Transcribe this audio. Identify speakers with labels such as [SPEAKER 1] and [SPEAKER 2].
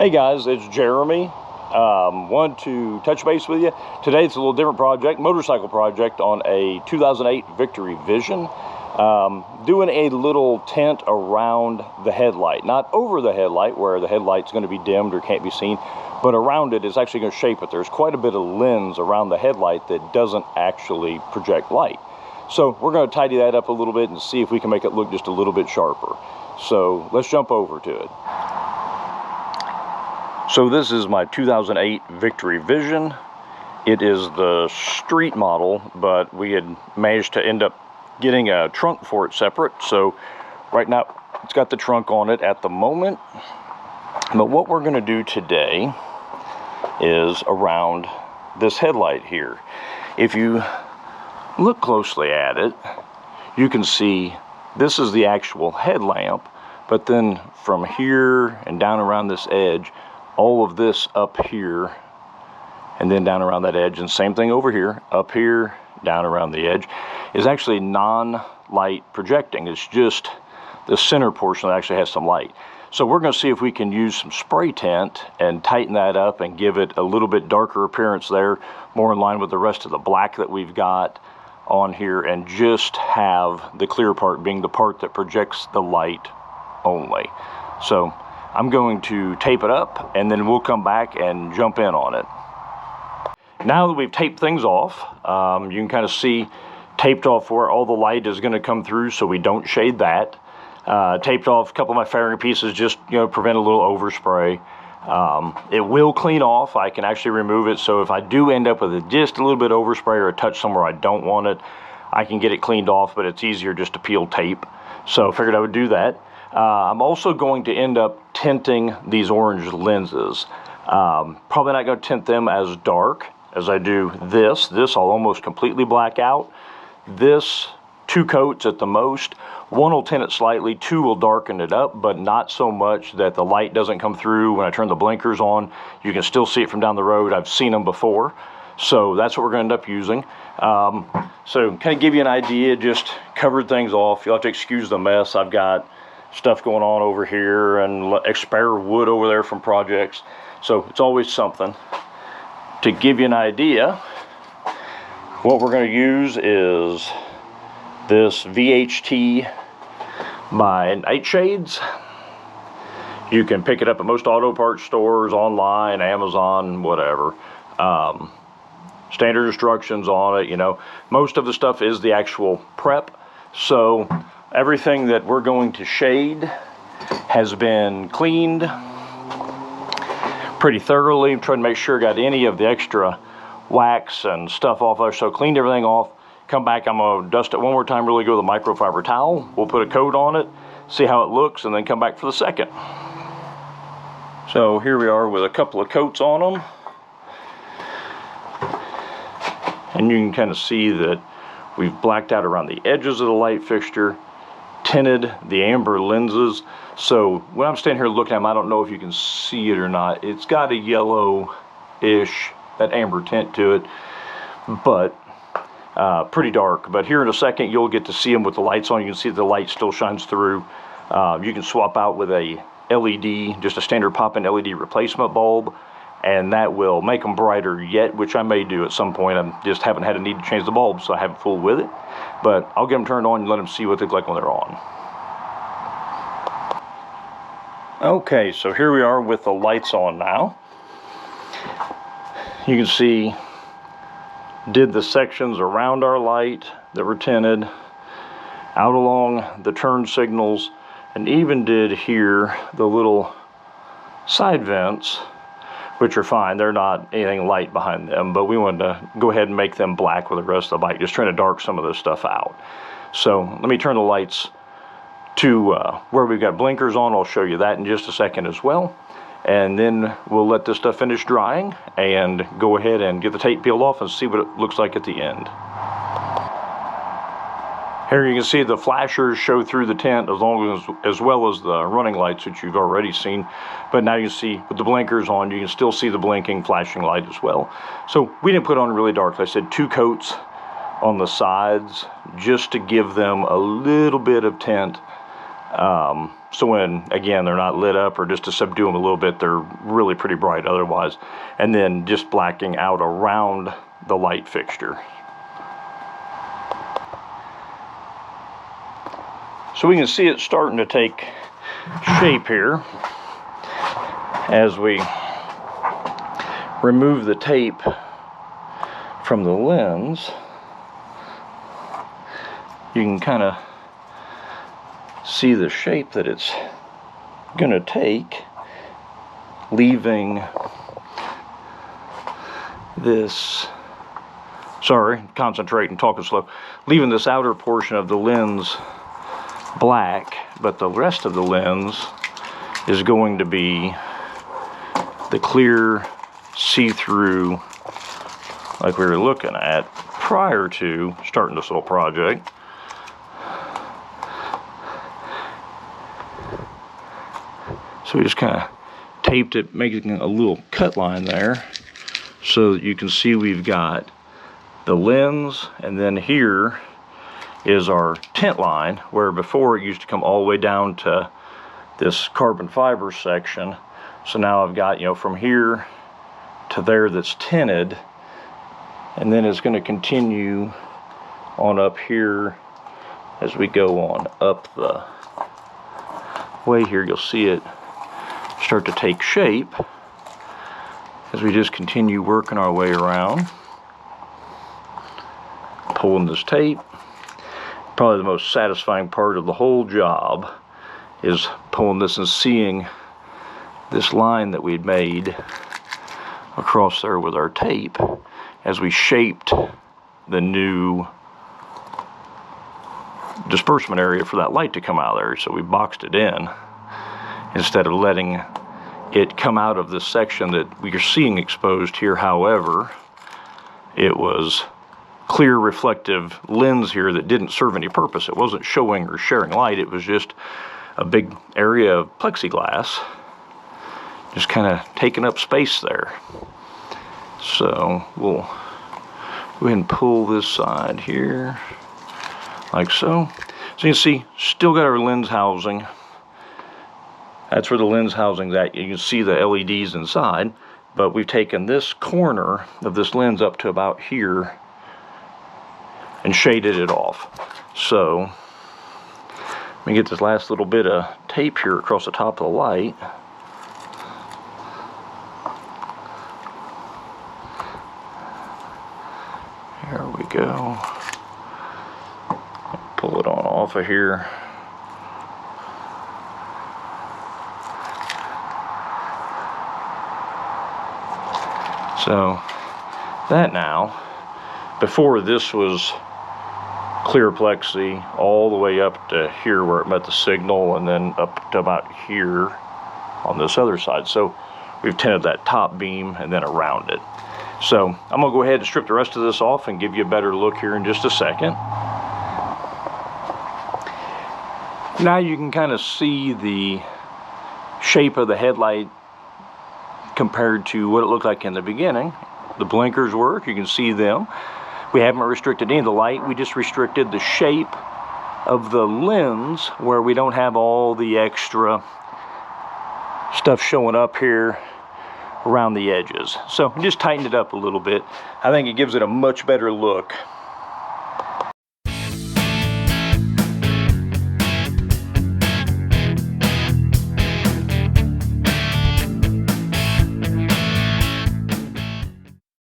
[SPEAKER 1] Hey guys, it's Jeremy. Wanted to touch base with you. Today it's a little different project, motorcycle project on a 2008 Victory Vision. Doing a little tint around the headlight. Not over the headlight where the headlight's going to be dimmed or can't be seen, but around it is actually going to shape it. There's quite a bit of lens around the headlight that doesn't actually project light. So we're going to tidy that up a little bit and see if we can make it look just a little bit sharper. So let's jump over to it. So this is my 2008 Victory Vision. It is the street model, but we had managed to end up getting a trunk for it separate. So right now it's got the trunk on it at the moment. But what we're going to do today is around this headlight here. If you look closely at it, you can see this is the actual headlamp, but then from here and down around this edge, all of this up here and then down around that edge, and same thing over here, up here, down around the edge, is actually non-light projecting. It's just the center portion that actually has some light. So we're going to see if we can use some spray tint and tighten that up and give it a little bit darker appearance there, more in line with the rest of the black that we've got on here, and just have the clear part being the part that projects the light only. So I'm going to tape it up and then we'll come back and jump in on it. Now that we've taped things off, you can kind of see taped off where all the light is going to come through so we don't shade that. Taped off a couple of my fairing pieces, just prevent a little overspray. It will clean off. I can actually remove it, so if I do end up with just a little bit of overspray or a touch somewhere I don't want it, I can get it cleaned off, but it's easier just to peel tape. So I figured I would do that. I'm also going to end up tinting these orange lenses. Probably not going to tint them as dark as I do this. This I'll almost completely black out. This, 2 coats at the most. 1 will tint it slightly, 2 will darken it up, but not so much that the light doesn't come through. When I turn the blinkers on, you can still see it from down the road. I've seen them before. So that's what we're going to end up using. So kind of give you an idea, just covered things off. You'll have to excuse the mess. I've got stuff going on over here and spare wood over there from projects. So it's always something. To give you an idea, what we're going to use is this VHT Nite-Shades. You can pick it up at most auto parts stores, online, Amazon, whatever. Standard instructions on it, Most of the stuff is the actual prep. So everything that we're going to shade has been cleaned pretty thoroughly. I'm trying to make sure I got any of the extra wax and stuff off there. So cleaned everything off. Come back, I'm going to dust it one more time, really go with a microfiber towel. We'll put a coat on it, see how it looks, and then come back for the second. So here we are with a couple of coats on them. And you can kind of see that we've blacked out around the edges of the light fixture, tinted the amber lenses. So when I'm standing here looking at them, I don't know if you can see it or not. It's got a yellow-ish, that amber tint to it, but pretty dark. But here in a second, you'll get to see them with the lights on. You can see the light still shines through. You can swap out with a LED, just a standard pop-in LED replacement bulb, and that will make them brighter yet, which I may do at some point. I just haven't had a need to change the bulb, so I haven't fooled with it. But I'll get them turned on and let them see what they look like when they're on. Okay, so here we are with the lights on now. You can see, did the sections around our light that were tinted, out along the turn signals, and even did here the little side vents, which are fine. They're not anything light behind them, but we wanted to go ahead and make them black with the rest of the light, just trying to dark some of this stuff out. So let me turn the lights to where we've got blinkers on. I'll show you that in just a second as well. And then we'll let this stuff finish drying and go ahead and get the tape peeled off and see what it looks like at the end. Here you can see the flashers show through the tint as well as the running lights, which you've already seen. But now you see with the blinkers on, you can still see the blinking flashing light as well. So we didn't put on really dark. Like I said, 2 coats on the sides just to give them a little bit of tint So when, again, they're not lit up, or just to subdue them a little bit, they're really pretty bright otherwise. And then just blacking out around the light fixture. So we can see it starting to take shape here as we remove the tape from the lens. You can kind of see the shape that it's going to take, leaving this, sorry, concentrating, talking slow, leaving this outer portion of the lens black, but the rest of the lens is going to be the clear see-through like we were looking at prior to starting this little project. So we just kind of taped it, making a little cut line there so that you can see we've got the lens, and then here is our tint line, where before it used to come all the way down to this carbon fiber section. So now I've got, you know, from here to there that's tinted, and then it's going to continue on up here as we go on up the way here. You'll see it start to take shape as we just continue working our way around, pulling this tape. Probably the most satisfying part of the whole job is pulling this and seeing this line that we'd made across there with our tape as we shaped the new disbursement area for that light to come out of there. So we boxed it in instead of letting it come out of this section that we are seeing exposed here. However, it was clear reflective lens here that didn't serve any purpose. It wasn't showing or sharing light. It was just a big area of plexiglass just kind of taking up space there. So we'll go ahead and pull this side here like so. So you can see, still got our lens housing. That's where the lens housing's at. You can see the LEDs inside, but we've taken this corner of this lens up to about here and shaded it off. So let me get this last little bit of tape here across the top of the light. There we go. Pull it on off of here. So that now, before this was clear plexi all the way up to here where it met the signal, and then up to about here on this other side. So we've tinted that top beam and then around it. So I'm gonna go ahead and strip the rest of this off and give you a better look here in just a second. Now you can kind of see the shape of the headlight compared to what it looked like in the beginning. The blinkers work, you can see them. We haven't restricted any of the light, we just restricted the shape of the lens where we don't have all the extra stuff showing up here around the edges. So just tightened it up a little bit. I think it gives it a much better look